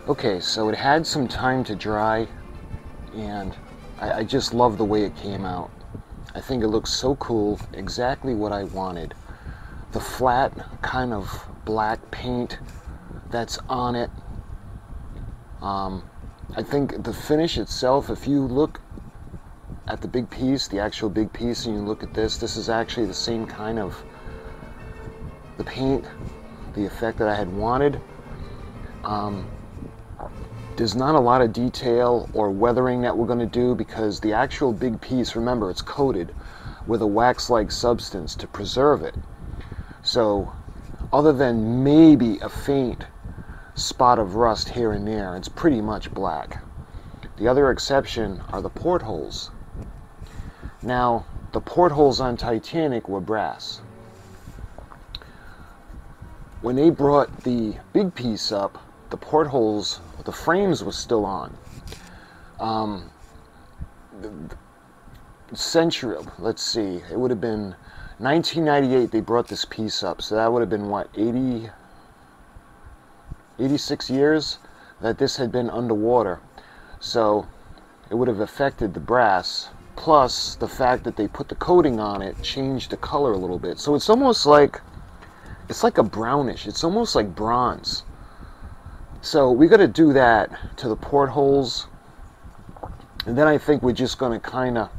Okay, so it had some time to dry, and I just love the way it came out. I think it looks so cool, exactly what I wanted. The flat kind of black paint that's on it. I think the finish itself, if you look at the big piece, the actual big piece, and you look at this is actually the same kind of the paint, the effect that I had wanted. There's not a lot of detail or weathering that we're going to do because the actual big piece, remember, it's coated with a wax-like substance to preserve it. So other than maybe a faint spot of rust here and there, it's pretty much black. The other exception are the portholes. Now, the portholes on Titanic were brass. When they brought the big piece up, the portholes, the frames were still on. Let's see, it would have been 1998 they brought this piece up, so that would have been what, 86 years that this had been underwater. So it would have affected the brass, plus the fact that they put the coating on it changed the color a little bit. So it's almost like, it's like a brownish, it's almost like bronze. So we got to do that to the portholes, and then I think we're just going to kind of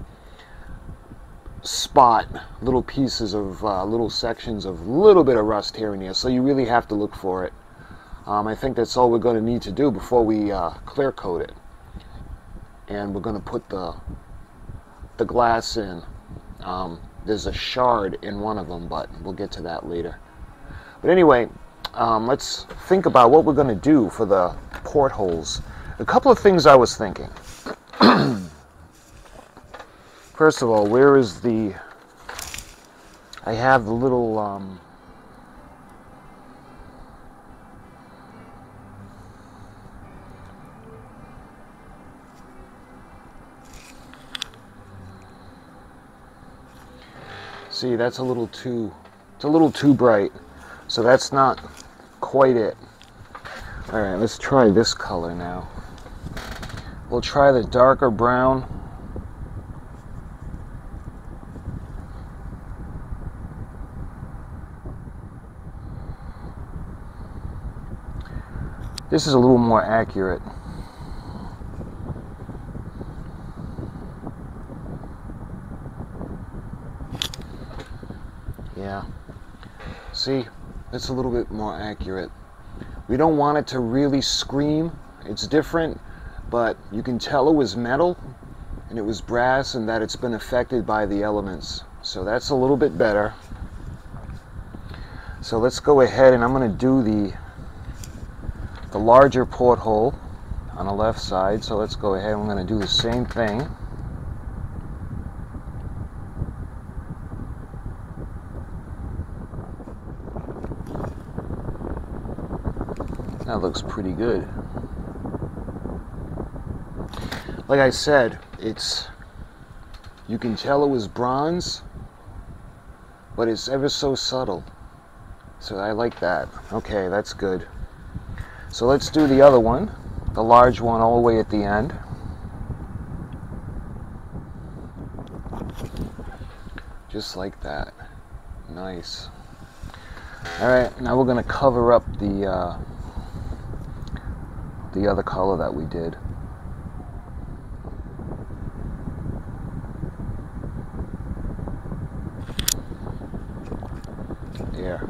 spot little pieces of little sections of little bit of rust here and there, so you really have to look for it. I think that's all we're going to need to do before we clear coat it, and we're going to put the glass in. There's a shard in one of them, but we'll get to that later. But anyway, let's think about what we're going to do for the portholes. A couple of things I was thinking. First of all, where is the... I have the little... See, that's a little too... It's a little too bright. So that's not quite it. Alright, let's try this color now. We'll try the darker brown. This is a little more accurate. Yeah. See? It's a little bit more accurate. We don't want it to really scream. It's different, but you can tell it was metal and it was brass and that it's been affected by the elements. So that's a little bit better. So let's go ahead and I'm going to do the larger porthole on the left side. So let's go ahead and I'm going to do the same thing. That looks pretty good. Like I said, you can tell it was bronze, but it's ever so subtle. So I like that. Okay, that's good. So let's do the other one, the large one all the way at the end. Just like that. Nice. Alright, now we're going to cover up the other color that we did. There.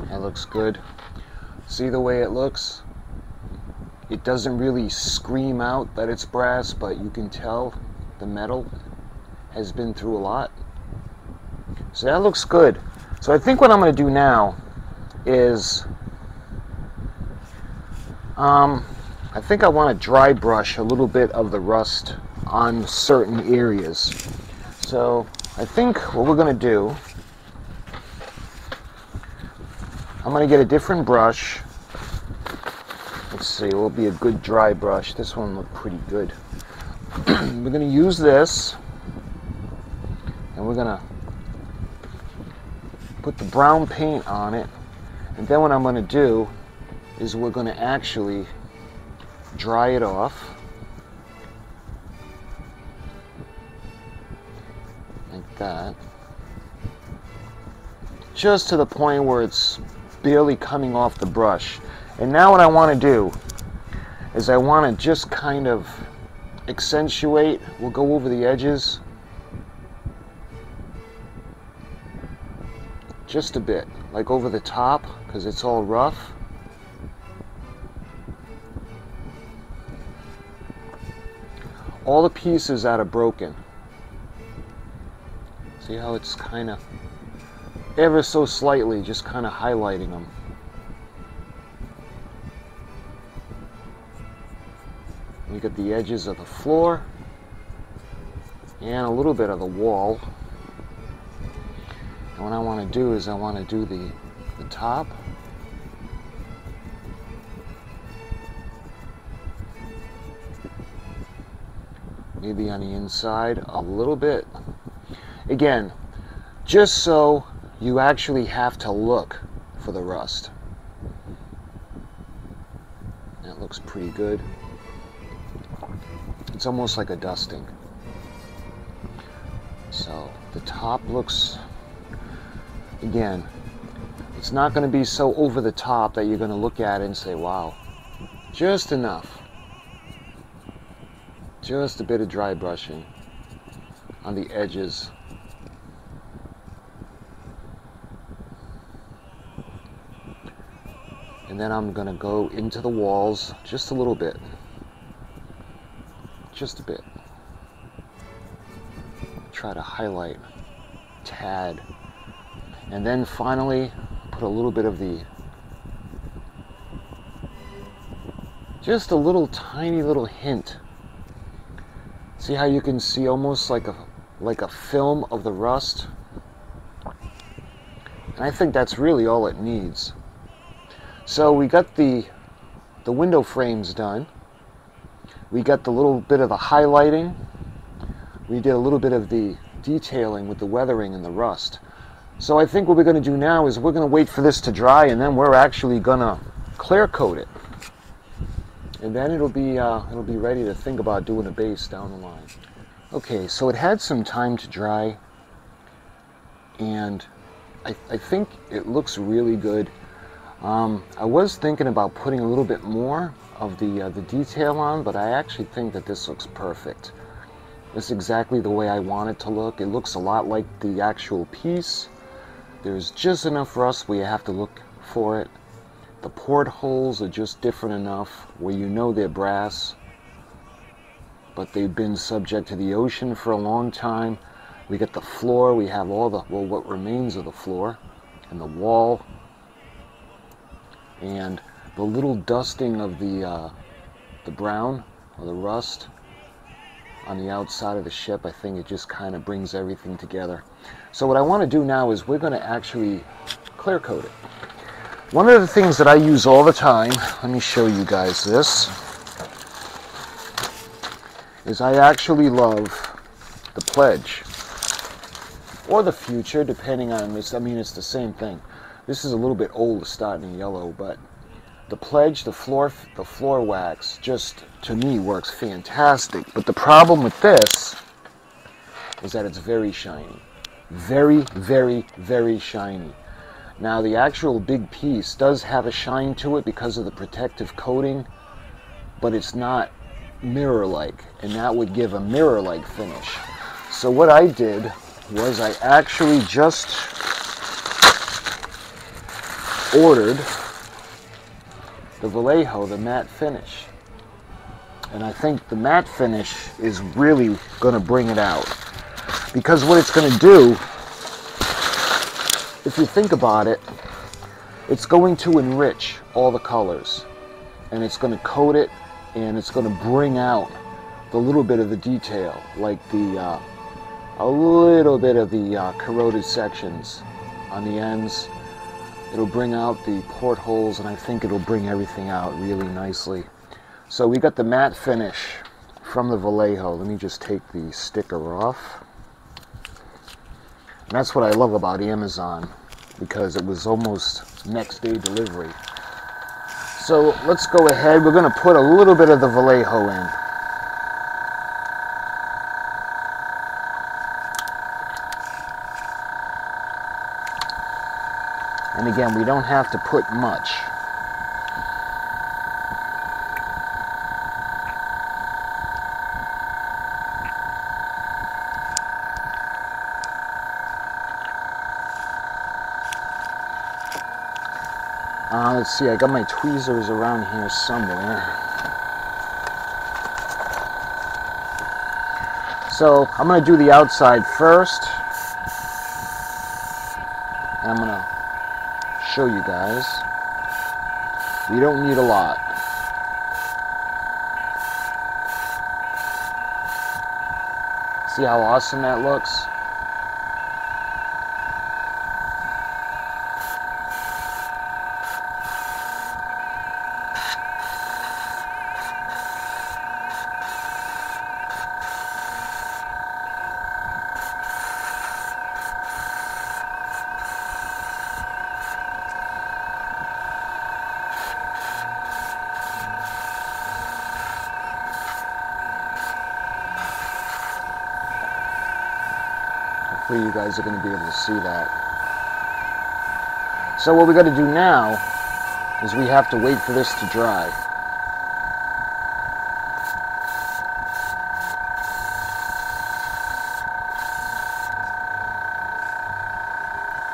That looks good. See the way it looks? It doesn't really scream out that it's brass, but you can tell the metal has been through a lot. So that looks good. So I think what I'm going to do now is I think I want to dry brush a little bit of the rust on certain areas. So I think what we're going to do, I'm going to get a different brush. Let's see, what will be a good dry brush? This one looked pretty good. We're going to use this, and we're going to put the brown paint on it. And then what I'm going to do is we're going to actually dry it off like that, just to the point where it's barely coming off the brush. And now what I want to do is I want to just kind of accentuate. We'll go over the edges just a bit, like over the top, because it's all rough. All the pieces that are broken. See how it's kind of ever so slightly just kind of highlighting them. You get the edges of the floor and a little bit of the wall. And what I want to do is I want to do the top. Maybe on the inside a little bit. Again, just so you actually have to look for the rust. That looks pretty good. It's almost like a dusting. So the top looks, again, it's not going to be so over the top that you're going to look at it and say, wow. Just enough. Just a bit of dry brushing on the edges. And then I'm going to go into the walls just a little bit. Just a bit. Try to highlight, tad. And then finally put a little bit of the, just a little tiny little hint. See how you can see almost like a film of the rust? And I think that's really all it needs. So we got the window frames done. We got the little bit of the highlighting. We did a little bit of the detailing with the weathering and the rust. So I think what we're going to do now is we're going to wait for this to dry, and then we're actually going to clear coat it. And then it'll be ready to think about doing a base down the line. Okay, so it had some time to dry, and I think it looks really good. I was thinking about putting a little bit more of the detail on, but I actually think that this looks perfect. It's exactly the way I want it to look. It looks a lot like the actual piece. There's just enough rust where you have to look for it. The portholes are just different enough where you know they're brass, but they've been subject to the ocean for a long time. We get the floor, we have all the, well, what remains of the floor, and the wall, and the little dusting of the brown or the rust on the outside of the ship. I think it just kind of brings everything together. So what I want to do now is we're going to actually clear coat it. One of the things that I use all the time, let me show you guys this, is I actually love the Pledge, or the Future, depending on this. I mean, it's the same thing. This is a little bit old, starting in yellow, but the Pledge, the floor wax, just to me works fantastic. But the problem with this is that it's very shiny, very, very, very shiny. Now the actual big piece does have a shine to it because of the protective coating, but it's not mirror-like, and that would give a mirror-like finish. So what I did was I actually just ordered the Vallejo, the matte finish. And I think the matte finish is really going to bring it out. Because what it's going to do, if you think about it, it's going to enrich all the colors. And it's going to coat it, and it's going to bring out the little bit of the detail, like the a little bit of the corroded sections on the ends. It'll bring out the portholes, and I think it'll bring everything out really nicely. So we got the matte finish from the Vallejo. Let me just take the sticker off. And that's what I love about Amazon, because it was almost next day delivery. So let's go ahead. We're going to put a little bit of the Vallejo in. And again, we don't have to put much. Let's see, I got my tweezers around here somewhere. So I'm going to do the outside first. And I'm going to show you guys. We don't need a lot. See how awesome that looks? Hopefully you guys are going to be able to see that. So what we got to do now is we have to wait for this to dry.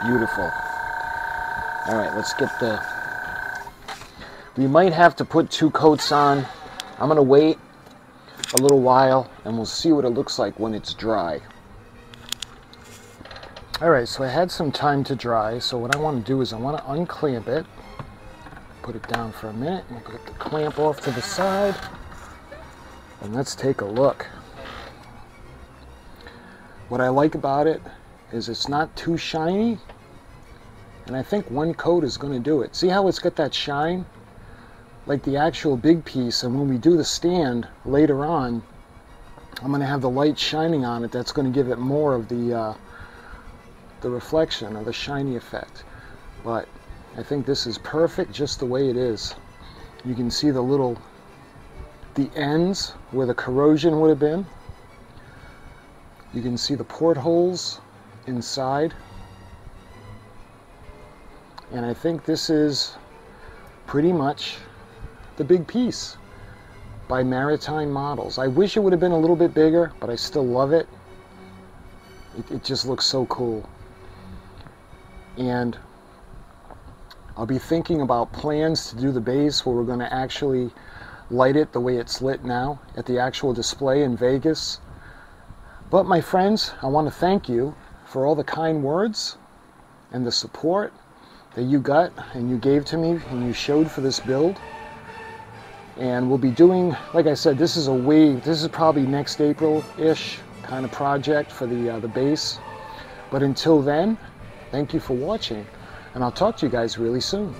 Beautiful. All right, let's get the... We might have to put 2 coats on. I'm going to wait a little while and we'll see what it looks like when it's dry. Alright, so I had some time to dry, so what I want to do is I want to unclamp it, put it down for a minute, and get the clamp off to the side, and let's take a look. What I like about it is it's not too shiny, and I think 1 coat is going to do it. See how it's got that shine? Like the actual big piece, and when we do the stand later on, I'm going to have the light shining on it. That's going to give it more of the reflection or the shiny effect. But I think this is perfect just the way it is. You can see the ends where the corrosion would have been. You can see the portholes inside. And I think this is pretty much the big piece by Maritime Models. I wish it would have been a little bit bigger, but I still love it. It just looks so cool. And I'll be thinking about plans to do the base where we're going to actually light it the way it's lit now at the actual display in Vegas. But my friends, I want to thank you for all the kind words and the support that you got and you gave to me and you showed for this build. And we'll be doing, like I said, this is probably next April-ish kind of project for the base. But until then, thank you for watching, and I'll talk to you guys really soon.